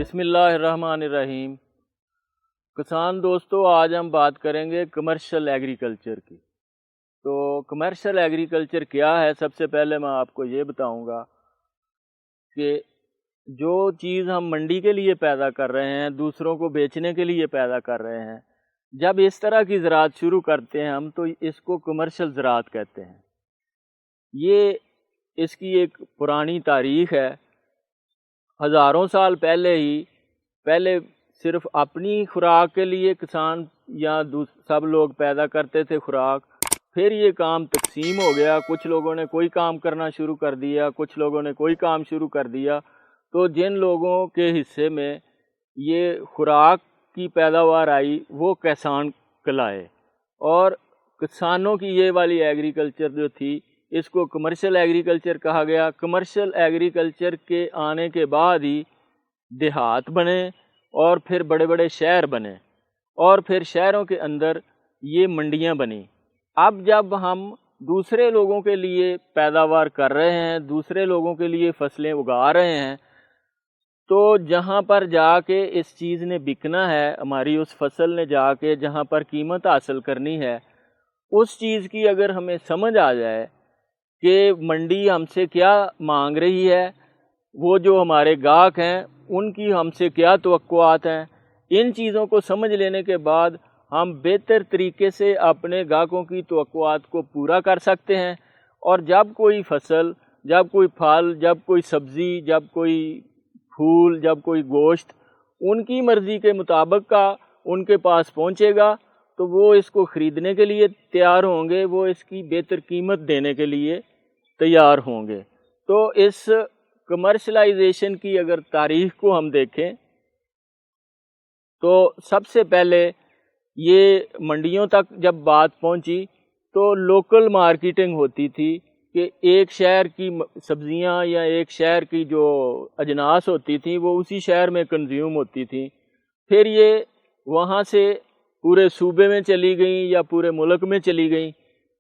بسم اللہ الرحمن الرحیم۔ کسان دوستو، آج ہم بات کریں گے کمرشل ایگریکلچر کی۔ تو کمرشل ایگریکلچر کیا ہے؟ سب سے پہلے میں آپ کو یہ بتاؤں گا کہ جو چیز ہم منڈی کے لیے پیدا کر رہے ہیں، دوسروں کو بیچنے کے لیے پیدا کر رہے ہیں، جب اس طرح کی زراعت شروع کرتے ہیں ہم، تو اس کو کمرشل زراعت کہتے ہیں۔ یہ اس کی ایک پرانی تاریخ ہے۔ ہزاروں سال پہلے صرف اپنی خوراک کے لیے کسان یا سب لوگ پیدا کرتے تھے خوراک، پھر یہ کام تقسیم ہو گیا، کچھ لوگوں نے کوئی کام کرنا شروع کر دیا، کچھ لوگوں نے کوئی کام شروع کر دیا۔ تو جن لوگوں کے حصے میں یہ خوراک کی پیداوار آئی وہ کسان کہلائے، اور کسانوں کی یہ والی ایگریکلچر جو تھی اس کو کمرشل ایگریکلچر کہا گیا۔ کمرشل ایگریکلچر کے آنے کے بعد ہی دیہات بنے اور پھر بڑے بڑے شہر بنے، اور پھر شہروں کے اندر یہ منڈیاں بنیں۔ اب جب ہم دوسرے لوگوں کے لیے پیداوار کر رہے ہیں، دوسرے لوگوں کے لیے فصلیں اگا رہے ہیں، تو جہاں پر جا کے اس چیز نے بکنا ہے، ہماری اس فصل نے جا کے جہاں پر قیمت حاصل کرنی ہے، اس چیز کی اگر ہمیں سمجھ آ جائے کہ منڈی ہم سے کیا مانگ رہی ہے، وہ جو ہمارے گاہک ہیں ان کی ہم سے کیا توقعات ہیں، ان چیزوں کو سمجھ لینے کے بعد ہم بہتر طریقے سے اپنے گاہکوں کی توقعات کو پورا کر سکتے ہیں۔ اور جب کوئی فصل، جب کوئی پھل، جب کوئی سبزی، جب کوئی پھول، جب کوئی گوشت ان کی مرضی کے مطابق کا ان کے پاس پہنچے گا تو وہ اس کو خریدنے کے لیے تیار ہوں گے، وہ اس کی بہتر قیمت دینے کے لیے تیار ہوں گے۔ تو اس کمرشلائزیشن کی اگر تاریخ کو ہم دیکھیں تو سب سے پہلے یہ منڈیوں تک جب بات پہنچی تو لوکل مارکیٹنگ ہوتی تھی کہ ایک شہر کی سبزیاں یا ایک شہر کی جو اجناس ہوتی تھیں وہ اسی شہر میں کنزیوم ہوتی تھیں، پھر یہ وہاں سے پورے صوبے میں چلی گئیں یا پورے ملک میں چلی گئیں۔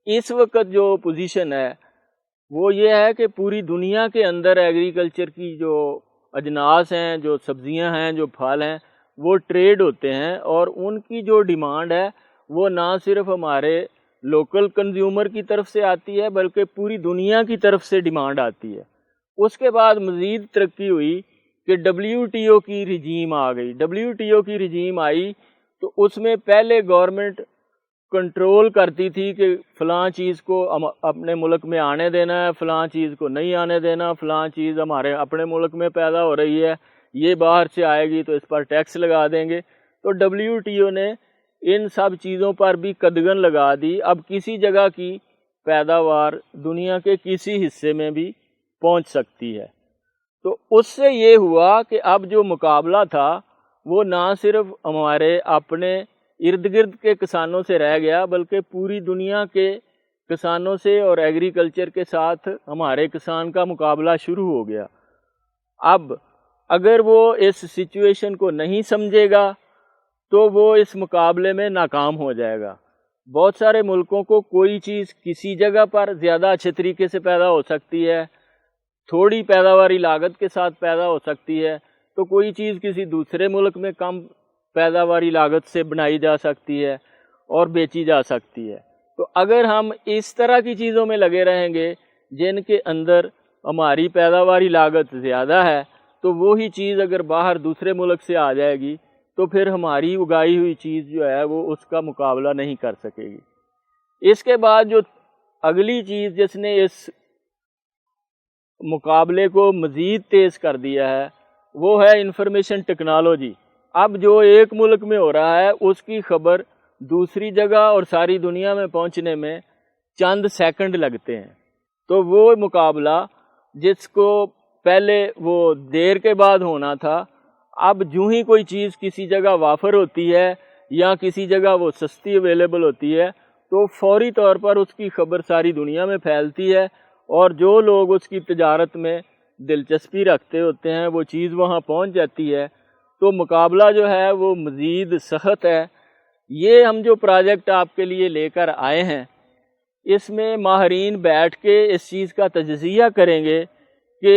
اس وقت جو پوزیشن ہے وہ یہ ہے کہ پوری دنیا کے اندر ایگریکلچر کی جو اجناس ہیں، جو سبزیاں ہیں، جو پھل ہیں، وہ ٹریڈ ہوتے ہیں، اور ان کی جو ڈیمانڈ ہے وہ نہ صرف ہمارے لوکل کنزیومر کی طرف سے آتی ہے بلکہ پوری دنیا کی طرف سے ڈیمانڈ آتی ہے۔ اس کے بعد مزید ترقی ہوئی کہ WTO کی رجیم آ گئی۔ WTO کی رجیم آئی تو اس میں پہلے گورنمنٹ کنٹرول کرتی تھی کہ فلاں چیز کو اپنے ملک میں آنے دینا ہے، فلاں چیز کو نہیں آنے دینا، فلاں چیز ہمارے اپنے ملک میں پیدا ہو رہی ہے، یہ باہر سے آئے گی تو اس پر ٹیکس لگا دیں گے۔ تو WTO نے ان سب چیزوں پر بھی قدغن لگا دی۔ اب کسی جگہ کی پیداوار دنیا کے کسی حصے میں بھی پہنچ سکتی ہے۔ تو اس سے یہ ہوا کہ اب جو مقابلہ تھا وہ نہ صرف ہمارے اپنے ارد گرد کے کسانوں سے رہ گیا بلکہ پوری دنیا کے کسانوں سے اور ایگریکلچر کے ساتھ ہمارے کسان کا مقابلہ شروع ہو گیا۔ اب اگر وہ اس سچویشن کو نہیں سمجھے گا تو وہ اس مقابلے میں ناکام ہو جائے گا۔ بہت سارے ملکوں کو کوئی چیز کسی جگہ پر زیادہ اچھے طریقے سے پیدا ہو سکتی ہے، تھوڑی پیداواری لاگت کے ساتھ پیدا ہو سکتی ہے، تو کوئی چیز کسی دوسرے ملک میں کم پیداواری لاگت سے بنائی جا سکتی ہے اور بیچی جا سکتی ہے۔ تو اگر ہم اس طرح کی چیزوں میں لگے رہیں گے جن کے اندر ہماری پیداواری لاگت زیادہ ہے، تو وہی چیز اگر باہر دوسرے ملک سے آ جائے گی تو پھر ہماری اگائی ہوئی چیز جو ہے وہ اس کا مقابلہ نہیں کر سکے گی۔ اس کے بعد جو اگلی چیز جس نے اس مقابلے کو مزید تیز کر دیا ہے وہ ہے انفارمیشن ٹیکنالوجی۔ اب جو ایک ملک میں ہو رہا ہے اس کی خبر دوسری جگہ اور ساری دنیا میں پہنچنے میں چند سیکنڈ لگتے ہیں۔ تو وہ مقابلہ جس کو پہلے وہ دیر کے بعد ہونا تھا، اب جو ہی کوئی چیز کسی جگہ وافر ہوتی ہے یا کسی جگہ وہ سستی اویلیبل ہوتی ہے تو فوری طور پر اس کی خبر ساری دنیا میں پھیلتی ہے، اور جو لوگ اس کی تجارت میں دلچسپی رکھتے ہوتے ہیں وہ چیز وہاں پہنچ جاتی ہے۔ تو مقابلہ جو ہے وہ مزید سخت ہے۔ یہ ہم جو پروجیکٹ آپ کے لیے لے کر آئے ہیں اس میں ماہرین بیٹھ کے اس چیز کا تجزیہ کریں گے کہ